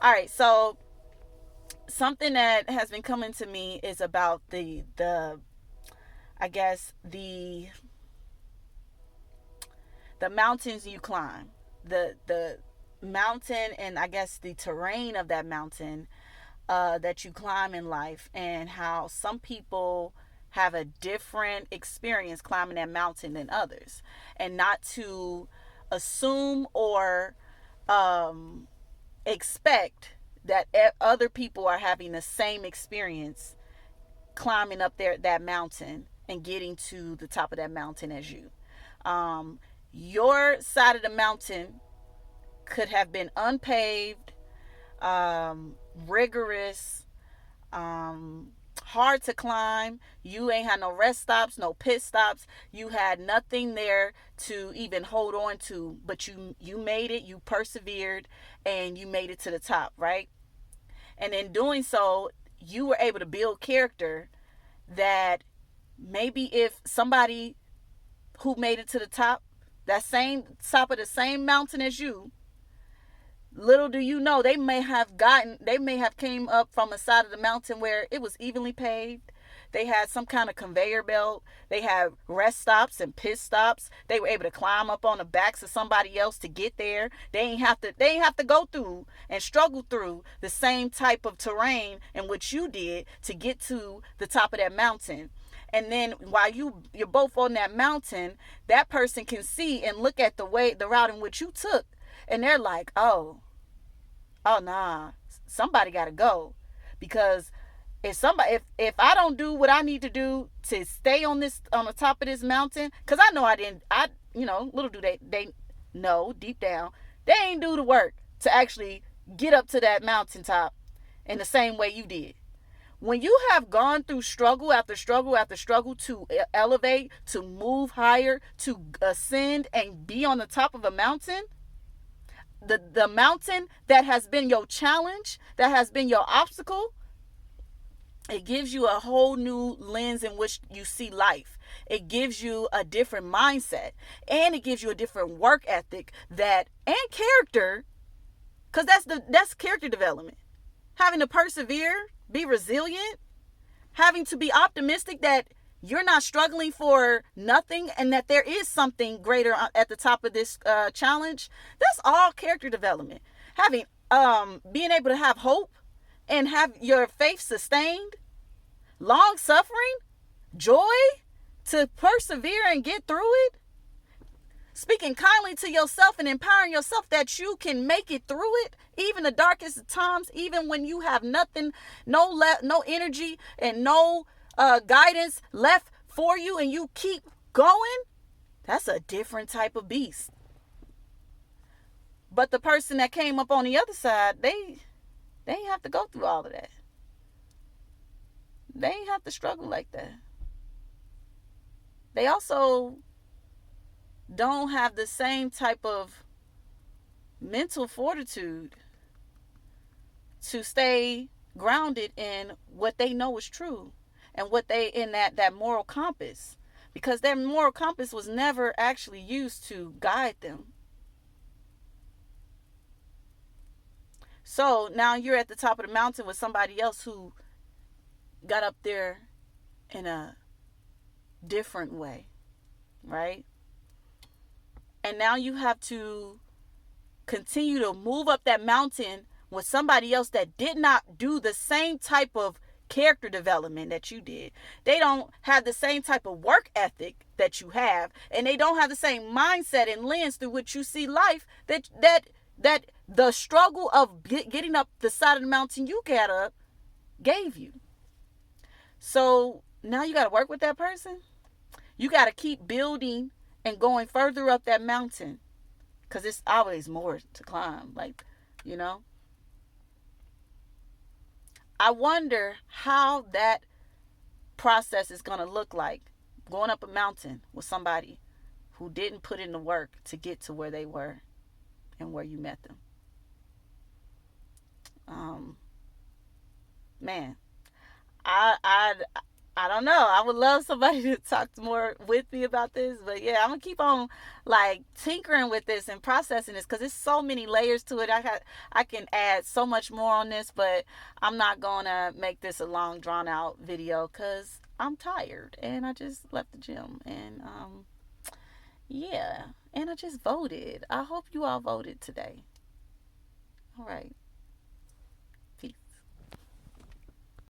All right, so something that has been coming to me is about the I guess the mountains you climb. The mountain, and I guess the terrain of that mountain that you climb in life, and how some people have a different experience climbing that mountain than others, and not to assume or um, expect that other people are having the same experience climbing up there that mountain and getting to the top of that mountain as you. Um, your side of the mountain could have been unpaved, rigorous, um, hard to climb. You ain't had no rest stops, no pit stops. You had nothing there to even hold on to, but you made it. You persevered, and you made it to the top, right? And in doing so, you were able to build character that maybe if somebody who made it to the top, that same top of the same mountain as you, little do you know, they may have came up from a side of the mountain where it was evenly paved. They had some kind of conveyor belt. They had rest stops and pit stops. They were able to climb up on the backs of somebody else to get there. They ain't have to go through and struggle through the same type of terrain in which you did to get to the top of that mountain. And then while you're both on that mountain, that person can see and look at the route in which you took, and they're like, oh nah, somebody got to go, because if I don't do what I need to do to stay on the top of this mountain, because I know I didn't, little do they know deep down they ain't do the work to actually get up to that mountaintop in the same way you did. When you have gone through struggle after struggle after struggle to elevate, to move higher, to ascend and be on the top of a mountain, the mountain that has been your challenge, that has been your obstacle, it gives you a whole new lens in which you see life. It gives you a different mindset, and it gives you a different work ethic that and character, because that's character development. Having to persevere, be resilient, having to be optimistic that you're not struggling for nothing and that there is something greater at the top of this challenge. That's all character development. Having being able to have hope and have your faith sustained, long suffering, joy, to persevere and get through it, speaking kindly to yourself and empowering yourself that you can make it through it, even the darkest of times, even when you have nothing, no energy and no guidance left for you, and you keep going. That's a different type of beast. But the person that came up on the other side, they ain't have to go through all of that. They ain't have to struggle like that. They also don't have the same type of mental fortitude to stay grounded in what they know is true, and what they in that moral compass, because their moral compass was never actually used to guide them. So now you're at the top of the mountain with somebody else who got up there in a different way, right? And now you have to continue to move up that mountain with somebody else that did not do the same type of character development that you did. They don't have the same type of work ethic that you have, and they don't have the same mindset and lens through which you see life, that the struggle of getting up the side of the mountain you got up gave you. So now you got to work with that person. You got to keep building and going further up that mountain, because it's always more to climb. Like, you know, I wonder how that process is going to look like, going up a mountain with somebody who didn't put in the work to get to where they were and where you met them. Um, Man, I I don't know. I would love somebody to talk more with me about this, but yeah, I'm gonna keep on like tinkering with this and processing this because it's so many layers to it. I can add so much more on this, but I'm not gonna make this a long drawn out video because I'm tired and I just left the gym and yeah, and I just voted. I hope you all voted today. All right.